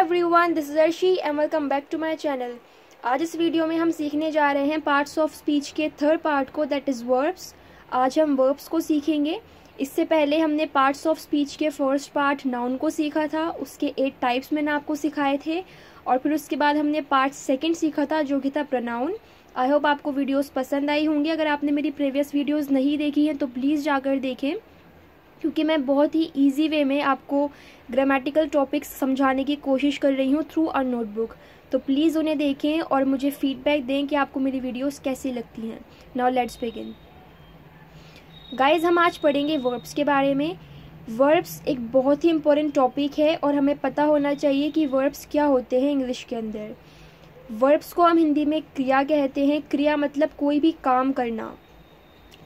Everyone, this is Arshi and welcome back to my channel. आज इस video में हम सीखने जा रहे हैं पार्ट्स ऑफ स्पीच के थर्ड पार्ट को, दैट इज़ वर्ब्स। आज हम वर्ब्स को सीखेंगे। इससे पहले हमने पार्ट्स ऑफ स्पीच के फर्स्ट पार्ट नाउन को सीखा था, उसके 8 टाइप्स मैंने आपको सिखाए थे, और फिर उसके बाद हमने पार्ट सेकंड सीखा था जो कि था प्रोनाउन। आई होप आपको वीडियोस पसंद आई होंगी। अगर आपने मेरी प्रीवियस वीडियोस नहीं देखी हैं तो प्लीज़ जाकर देखें, क्योंकि मैं बहुत ही इजी वे में आपको ग्रामेटिकल टॉपिक्स समझाने की कोशिश कर रही हूँ थ्रू अ नोटबुक। तो प्लीज़ उन्हें देखें और मुझे फीडबैक दें कि आपको मेरी वीडियोस कैसी लगती हैं। Now let's begin. गाइज, हम आज पढ़ेंगे वर्ब्स के बारे में। वर्ब्स एक बहुत ही इम्पोर्टेंट टॉपिक है और हमें पता होना चाहिए कि वर्ब्स क्या होते हैं इंग्लिश के अंदर। वर्ब्स को हम हिंदी में क्रिया कहते हैं। क्रिया मतलब कोई भी काम करना।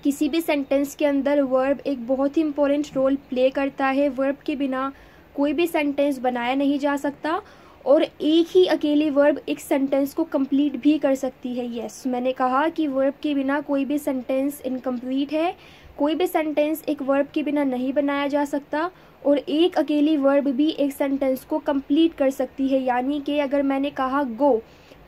किसी भी सेंटेंस के अंदर वर्ब एक बहुत ही इम्पोर्टेंट रोल प्ले करता है। वर्ब के बिना कोई भी सेंटेंस बनाया नहीं जा सकता, और एक ही अकेली वर्ब एक सेंटेंस को कंप्लीट भी कर सकती है। यस, मैंने कहा कि वर्ब के बिना कोई भी सेंटेंस इनकम्प्लीट है। कोई भी सेंटेंस एक वर्ब के बिना नहीं बनाया जा सकता, और एक अकेली वर्ब भी एक सेंटेंस को कंप्लीट कर सकती है। यानी कि अगर मैंने कहा गो,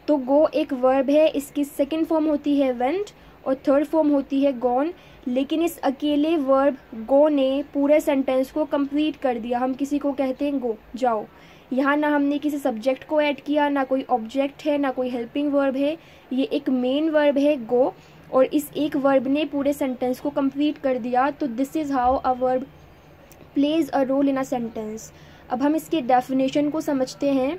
तो गो एक वर्ब है, इसकी सेकेंड फॉर्म होती है वेंट और थर्ड फॉर्म होती है गॉन। लेकिन इस अकेले वर्ब गो ने पूरे सेंटेंस को कंप्लीट कर दिया। हम किसी को कहते हैं गो, जाओ। यहाँ ना हमने किसी सब्जेक्ट को ऐड किया, ना कोई ऑब्जेक्ट है, ना कोई हेल्पिंग वर्ब है। ये एक मेन वर्ब है गो, और इस एक वर्ब ने पूरे सेंटेंस को कंप्लीट कर दिया। तो this is how a verb plays a role in a sentence. अब हम इसके डेफिनेशन को समझते हैं।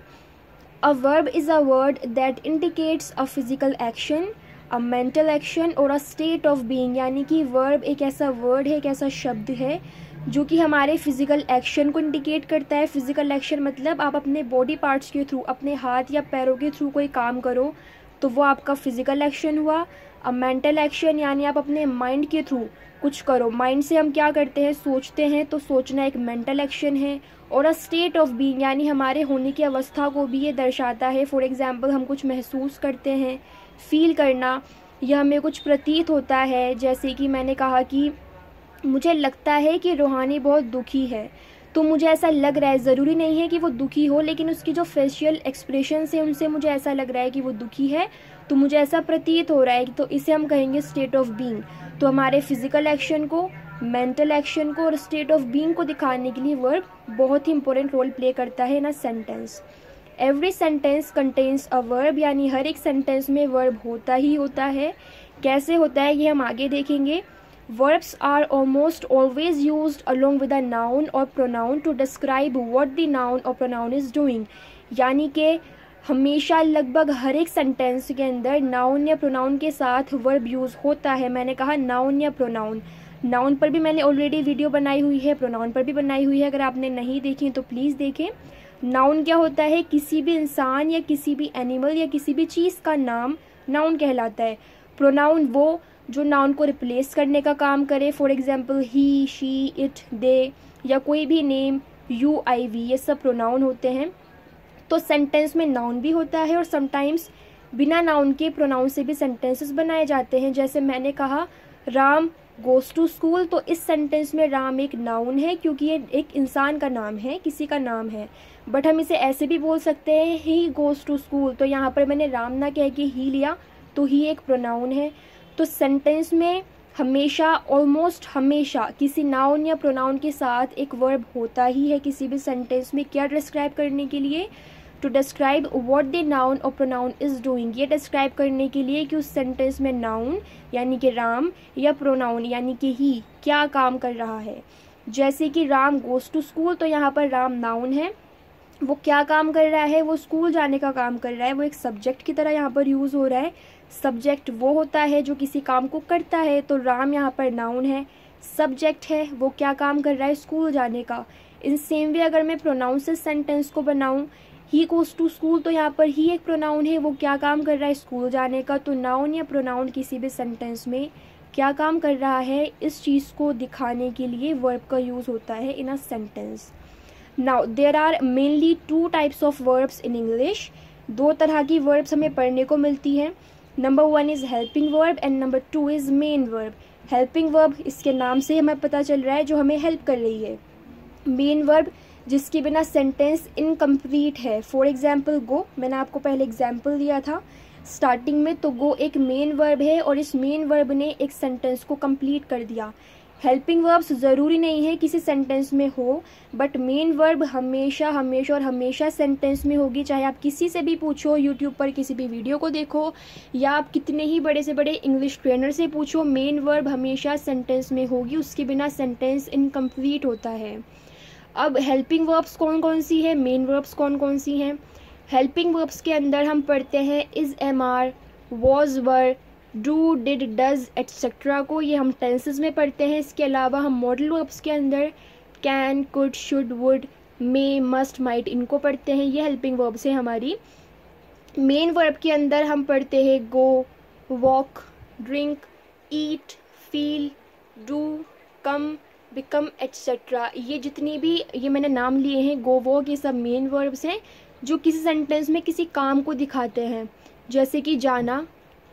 A verb is a word that indicates a physical action, a mental action और अ स्टेट ऑफ बीइंग। यानी कि वर्ब एक ऐसा वर्ड है, एक ऐसा शब्द है जो कि हमारे फिजिकल एक्शन को इंडिकेट करता है। फिजिकल एक्शन मतलब आप अपने बॉडी पार्ट्स के थ्रू, अपने हाथ या पैरों के थ्रू कोई काम करो तो वो आपका फिजिकल एक्शन हुआ। अ मेंटल एक्शन यानी आप अपने माइंड के थ्रू कुछ करो। माइंड से हम क्या करते हैं, सोचते हैं, तो सोचना एक मेंटल एक्शन है। और अ स्टेट ऑफ बीइंग यानी हमारे होने की अवस्था को भी ये दर्शाता है। फॉर एग्जाम्पल, हम कुछ महसूस करते हैं, फील करना, या हमें कुछ प्रतीत होता है। जैसे कि मैंने कहा कि मुझे लगता है कि रूहानी बहुत दुखी है, तो मुझे ऐसा लग रहा है। ज़रूरी नहीं है कि वो दुखी हो, लेकिन उसकी जो फेशियल एक्सप्रेशंस है उनसे मुझे ऐसा लग रहा है कि वो दुखी है, तो मुझे ऐसा प्रतीत हो रहा है। तो इसे हम कहेंगे स्टेट ऑफ बीइंग। तो हमारे फिजिकल एक्शन को, मेंटल एक्शन को और स्टेट ऑफ बीइंग को दिखाने के लिए वर्ब बहुत ही इंपॉर्टेंट रोल प्ले करता है in a sentence. Every sentence contains a verb, यानी हर एक सेंटेंस में वर्ब होता ही होता है। कैसे होता है ये हम आगे देखेंगे। Verbs are almost always used along with a noun or pronoun to describe what the noun or pronoun is doing। यानी कि हमेशा लगभग हर एक सेंटेंस के अंदर नाउन या प्रोनाउन के साथ वर्ब यूज़ होता है। मैंने कहा नाउन या प्रोनाउन। नाउन पर भी मैंने ऑलरेडी वीडियो बनाई हुई है, प्रोनाउन पर भी बनाई हुई है। अगर आपने नहीं देखी तो प्लीज़ देखें। नाउन क्या होता है, किसी भी इंसान या किसी भी एनिमल या किसी भी चीज़ का नाम नाउन कहलाता है। प्रोनाउन वो जो नाउन को रिप्लेस करने का काम करे। For example he, she, it, they, या कोई भी नेम, यू, आई, वी, ये सब प्रोनाउन होते हैं। तो सेंटेंस में नाउन भी होता है, और समटाइम्स बिना नाउन के प्रोनाउन से भी सेंटेंसेस बनाए जाते हैं। जैसे मैंने कहा राम गोज़ टू स्कूल, तो इस सेंटेंस में राम एक नाउन है, क्योंकि ये एक इंसान का नाम है, किसी का नाम है। बट हम इसे ऐसे भी बोल सकते हैं ही गोज़ टू स्कूल, तो यहाँ पर मैंने राम ना कह के ही लिया, तो ही एक प्रोनाउन है। तो सेंटेंस में हमेशा, ऑलमोस्ट हमेशा किसी नाउन या प्रोनाउन के साथ एक वर्ब होता ही है किसी भी सेंटेंस में। क्या डिस्क्राइब करने के लिए, to describe what the noun और प्रोनाउन इज़ डूइंग। ये डिस्क्राइब करने के लिए कि उस सेंटेंस में नाउन यानी कि राम या प्रोनाउन यानी कि ही क्या काम कर रहा है। जैसे कि राम गोज़ टू स्कूल, तो यहाँ पर राम नाउन है, वो क्या काम कर रहा है, वो स्कूल जाने का काम कर रहा है। वो एक सब्जेक्ट की तरह यहाँ पर यूज़ हो रहा है। सब्जेक्ट वो होता है जो किसी काम को करता है, तो राम यहाँ पर नाउन है, सब्जेक्ट है, वो क्या काम कर रहा है, स्कूल जाने का। इन सेम वे अगर मैं प्रोनाउन से सेंटेंस को बनाऊँ, ही गोज़ टू स्कूल, तो यहाँ पर ही एक प्रोनाउन है, वो क्या काम कर रहा है, स्कूल जाने का। तो नाउन या प्रोनाउन किसी भी सेंटेंस में क्या काम कर रहा है, इस चीज़ को दिखाने के लिए वर्ब का यूज़ होता है in a sentence. Now there are mainly 2 types of verbs in English. 2 तरह की वर्ब्स हमें पढ़ने को मिलती हैं। Number 1 is helping verb and number 2 is main verb. Helping verb इसके नाम से हमें पता चल रहा है जो हमें हेल्प कर रही है। मेन वर्ब जिसके बिना सेंटेंस इनकम्प्लीट है। फॉर एग्जाम्पल गो, मैंने आपको पहले एग्जाम्पल दिया था स्टार्टिंग में, तो गो एक मेन वर्ब है और इस मेन वर्ब ने एक सेंटेंस को कंप्लीट कर दिया। हेल्पिंग वर्ब्स ज़रूरी नहीं है किसी सेंटेंस में हो, बट मेन वर्ब हमेशा हमेशा और हमेशा सेंटेंस में होगी। चाहे आप किसी से भी पूछो, यूट्यूब पर किसी भी वीडियो को देखो, या आप कितने ही बड़े से बड़े इंग्लिश ट्रेनर से पूछो, मेन वर्ब हमेशा सेंटेंस में होगी, उसके बिना सेंटेंस इनकम्प्लीट होता है। अब हेल्पिंग वर्ब्स कौन कौन सी है, मेन वर्ब्स कौन कौन सी हैं। हेल्पिंग वर्ब्स के अंदर हम पढ़ते हैं is, am are, was, were, do, did, does etcetera को, ये हम टेंसेस में पढ़ते हैं। इसके अलावा हम मॉडल वर्ब्स के अंदर can, could, should, would, may, must, might इनको पढ़ते हैं। ये हेल्पिंग वर्ब्स हैं हमारी। मेन वर्ब के अंदर हम पढ़ते हैं go, walk, drink, eat, feel, do, come, become etcetera. ये जितनी भी ये मैंने नाम लिए हैं गो, वॉक, ये सब मेन वर्ब्स हैं जो किसी सेंटेंस में किसी काम को दिखाते हैं। जैसे कि जाना,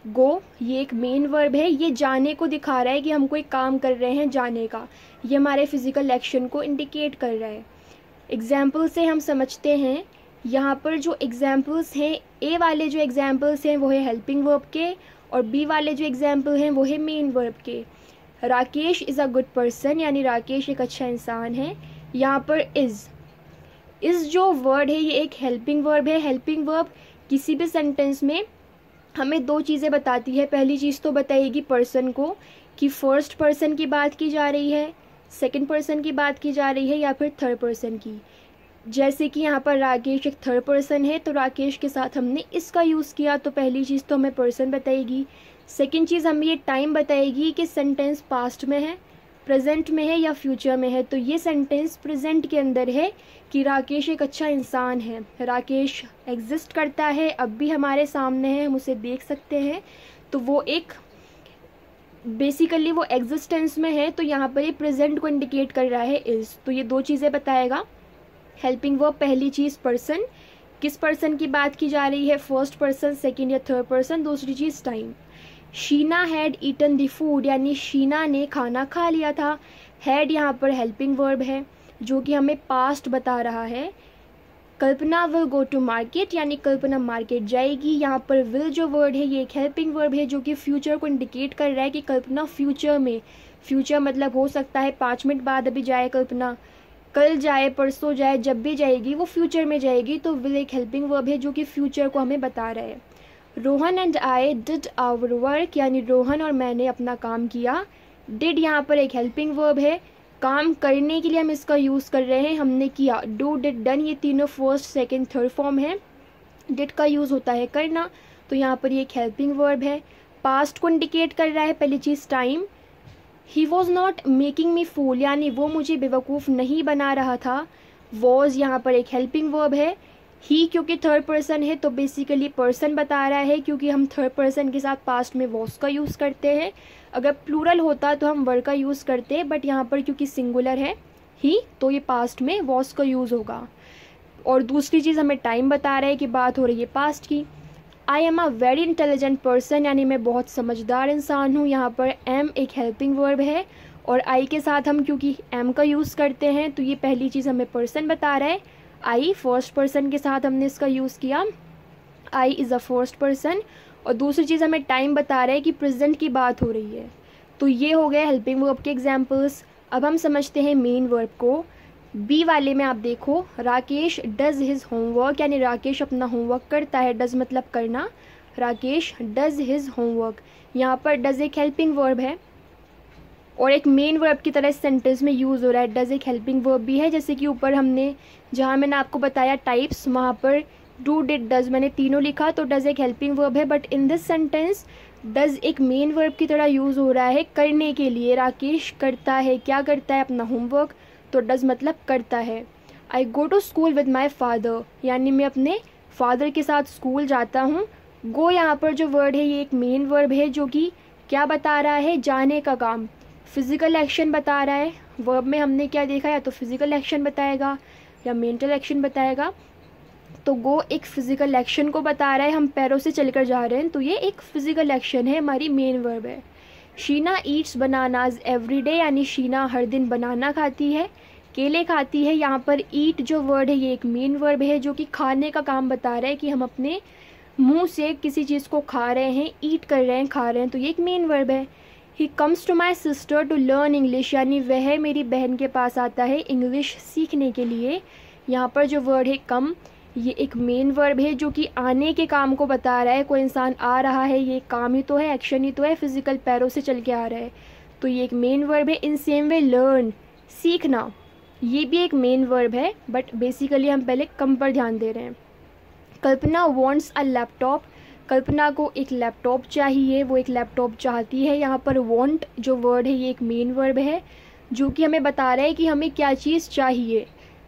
गो, ये एक मेन वर्ब है, ये जाने को दिखा रहा है कि हम कोई काम कर रहे हैं जाने का, ये हमारे फिजिकल एक्शन को इंडिकेट कर रहा है। एग्जाम्पल से हम समझते हैं, यहाँ पर जो एग्जाम्पल्स हैं, ए वाले जो एग्जाम्पल्स हैं वो है हेल्पिंग वर्ब के, और बी वाले जो एग्जाम्पल हैं वो है मेन वर्ब के। Rakesh is a good person, यानी राकेश एक अच्छा इंसान है। यहाँ पर इज़ जो वर्ड है ये एक हेल्पिंग वर्ब है। हेल्पिंग वर्ब किसी भी सेंटेंस में हमें दो चीज़ें बताती है। पहली चीज़ तो बताएगी पर्सन को कि फर्स्ट पर्सन की बात की जा रही है, सेकंड पर्सन की बात की जा रही है, या फिर थर्ड पर्सन की। जैसे कि यहाँ पर राकेश एक थर्ड पर्सन है, तो राकेश के साथ हमने इसका यूज़ किया, तो पहली चीज़ तो हमें पर्सन बताएगी। सेकंड चीज़ हमें ये टाइम बताएगी कि सेंटेंस पास्ट में है, प्रेजेंट में है या फ्यूचर में है। तो ये सेंटेंस प्रेजेंट के अंदर है कि राकेश एक अच्छा इंसान है, राकेश एग्जिस्ट करता है, अब भी हमारे सामने है, हम उसे देख सकते हैं, तो वो एक बेसिकली वो एग्जिस्टेंस में है। तो यहाँ पर ये प्रेजेंट को इंडिकेट कर रहा है इज़। तो ये दो चीज़ें बताएगा हेल्पिंग वर्ब। पहली चीज़ पर्सन, किस पर्सन की बात की जा रही है, फर्स्ट पर्सन, सेकेंड या थर्ड पर्सन। दूसरी चीज़ time. Sheena had eaten the food, यानी शीना ने खाना खा लिया था। हैड यहाँ पर हेल्पिंग वर्ब है जो कि हमें पास्ट बता रहा है। कल्पना विल गो टू मार्केट, यानी कल्पना मार्केट जाएगी। यहाँ पर विल जो वर्ड है ये एक हेल्पिंग वर्ब है जो कि फ्यूचर को इंडिकेट कर रहा है कि कल्पना फ्यूचर में, फ्यूचर मतलब हो सकता है 5 मिनट बाद अभी जाए कल्पना, कल जाए, परसों जाए, जब भी जाएगी वो फ्यूचर में जाएगी। तो विल एक हेल्पिंग वर्ब है जो कि फ्यूचर को हमें बता रहा है। Rohan and I did our work, यानी रोहन और मैंने अपना काम किया। डिड यहाँ पर एक हेल्पिंग वर्ब है, काम करने के लिए हम इसका यूज़ कर रहे हैं, हमने किया। डू, डिड, डन ये तीनों फर्स्ट, सेकंड, थर्ड फॉर्म है। डिड का यूज़ होता है करना, तो यहाँ पर ये एक हेल्पिंग वर्ब है। पास्ट को इंडिकेट कर रहा है पहली चीज़ time. He was not making me fool, यानी वो मुझे बेवकूफ़ नहीं बना रहा था। वॉज यहाँ पर एक हेल्पिंग वर्ब है। ही क्योंकि थर्ड पर्सन है तो बेसिकली पर्सन बता रहा है, क्योंकि हम थर्ड पर्सन के साथ पास्ट में वॉज का यूज़ करते हैं। अगर प्लूरल होता तो हम वर का यूज़ करते, बट यहाँ पर क्योंकि सिंगुलर है ही, तो ये पास्ट में वॉज का यूज़ होगा। और दूसरी चीज़ हमें टाइम बता रहा है कि बात हो रही है पास्ट की। I am a very intelligent person, यानी मैं बहुत समझदार इंसान हूँ। यहाँ पर एम एक हेल्पिंग वर्ब है और आई के साथ हम क्योंकि एम का यूज़ करते हैं, तो ये पहली चीज़ हमें पर्सन बता रहा है। आई फर्स्ट पर्सन के साथ हमने इसका यूज़ किया, I is a first person. और दूसरी चीज़ हमें टाइम बता रहा है कि प्रेजेंट की बात हो रही है। तो ये हो गए हेल्पिंग वर्ब के एग्जाम्पल्स। अब हम समझते हैं मेन वर्ब को। बी वाले में आप देखो, राकेश डज हिज होमवर्क, यानी राकेश अपना होमवर्क करता है। डज मतलब करना, राकेश डज हिज होमवर्क। यहाँ पर डज एक हेल्पिंग वर्ब है और एक मेन वर्ब की तरह सेंटेंस में यूज़ हो रहा है। डज एक हेल्पिंग वर्ब भी है, जैसे कि ऊपर हमने जहाँ मैंने आपको बताया टाइप्स, वहाँ पर डू, डिड, डज मैंने तीनों लिखा, तो डज एक हेल्पिंग वर्ब है। But in this sentence does एक मेन वर्ब की तरह यूज़ हो रहा है करने के लिए। राकेश करता है, क्या करता है, अपना होमवर्क, तो डज मतलब करता है। I go to school with my father, यानी मैं अपने फादर के साथ स्कूल जाता हूँ। गो यहाँ पर जो वर्ड है ये एक मेन वर्ब है जो कि क्या बता रहा है, जाने का काम, फिजिकल एक्शन बता रहा है। वर्ब में हमने क्या देखा, या तो फिजिकल एक्शन बताएगा या मेंटल एक्शन बताएगा। तो गो एक फिजिकल एक्शन को बता रहा है, हम पैरों से चलकर जा रहे हैं, तो ये एक फिजिकल एक्शन है, हमारी मेन वर्ब है। Sheena Yeats bananas every day, यानी शीना हर दिन बनाना खाती है। केले खाती है। यहाँ पर ईट जो वर्ड है ये एक मेन वर्ब है जो कि खाने का काम बता रहा है कि हम अपने मुंह से किसी चीज़ को खा रहे हैं, ईट कर रहे हैं, खा रहे हैं, तो ये एक मेन वर्ब है। He comes to my sister to learn English, यानी वह मेरी बहन के पास आता है इंग्लिश सीखने के लिए। यहाँ पर जो वर्ड है कम, ये एक मेन वर्ब है जो कि आने के काम को बता रहा है। कोई इंसान आ रहा है, ये काम ही तो है, एक्शन ही तो है, फिजिकल पैरों से चल के आ रहा है, तो ये एक मेन वर्ब है। इन सेम वे लर्न, सीखना, ये भी एक मेन वर्ब है, बट बेसिकली हम पहले कम पर ध्यान दे रहे हैं। कल्पना वॉन्ट्स अ लैपटॉप, कल्पना को एक लैपटॉप चाहिए, वो एक लैपटॉप चाहती है। यहाँ पर वॉन्ट जो वर्ड है ये एक मेन वर्ब है जो कि हमें बता रहा है कि हमें क्या चीज़ चाहिए।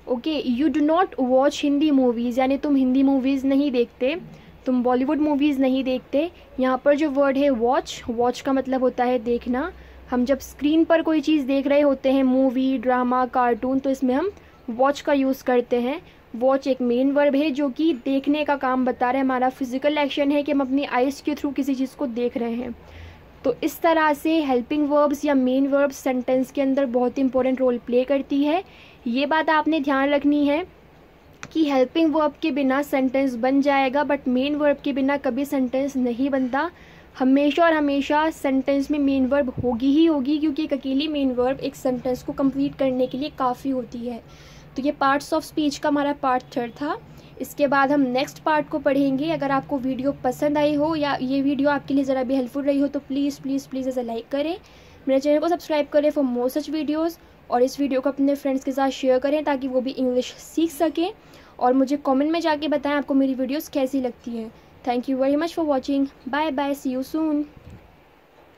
Okay, you do not watch Hindi movies, यानी तुम हिंदी मूवीज़ नहीं देखते, तुम बॉलीवुड मूवीज़ नहीं देखते। यहाँ पर जो वर्ड है वॉच, वॉच का मतलब होता है देखना। हम जब स्क्रीन पर कोई चीज़ देख रहे होते हैं, मूवी, ड्रामा, कार्टून, तो इसमें हम वॉच का यूज़ करते हैं। वॉच एक मेन वर्ब है जो कि देखने का काम बता रहा है, हमारा फिजिकल एक्शन है कि हम अपनी आइज़ के थ्रू किसी चीज़ को देख रहे हैं। तो इस तरह से हेल्पिंग वर्ब्स या मेन वर्ब्स सेंटेंस के अंदर बहुत इंपॉर्टेंट रोल प्ले करती है। ये बात आपने ध्यान रखनी है कि हेल्पिंग वर्ब के बिना सेंटेंस बन जाएगा, बट मेन वर्ब के बिना कभी सेंटेंस नहीं बनता। हमेशा और हमेशा सेंटेंस में मेन वर्ब होगी ही होगी, क्योंकि एक अकेली मेन वर्ब एक सेंटेंस को कंप्लीट करने के लिए काफ़ी होती है। तो ये पार्ट्स ऑफ स्पीच का हमारा पार्ट 3 था। इसके बाद हम नेक्स्ट पार्ट को पढ़ेंगे। अगर आपको वीडियो पसंद आई हो या ये वीडियो आपके लिए ज़रा भी हेल्पफुल रही हो तो प्लीज़ प्लीज़ प्लीज़ ऐसे लाइक करें, मेरे चैनल को सब्सक्राइब करें फॉर मोर सच वीडियोज़, और इस वीडियो को अपने फ्रेंड्स के साथ शेयर करें ताकि वो भी इंग्लिश सीख सकें। और मुझे कमेंट में जाके बताएं आपको मेरी वीडियोस कैसी लगती हैं। Thank you very much for watching. Bye bye, see you soon.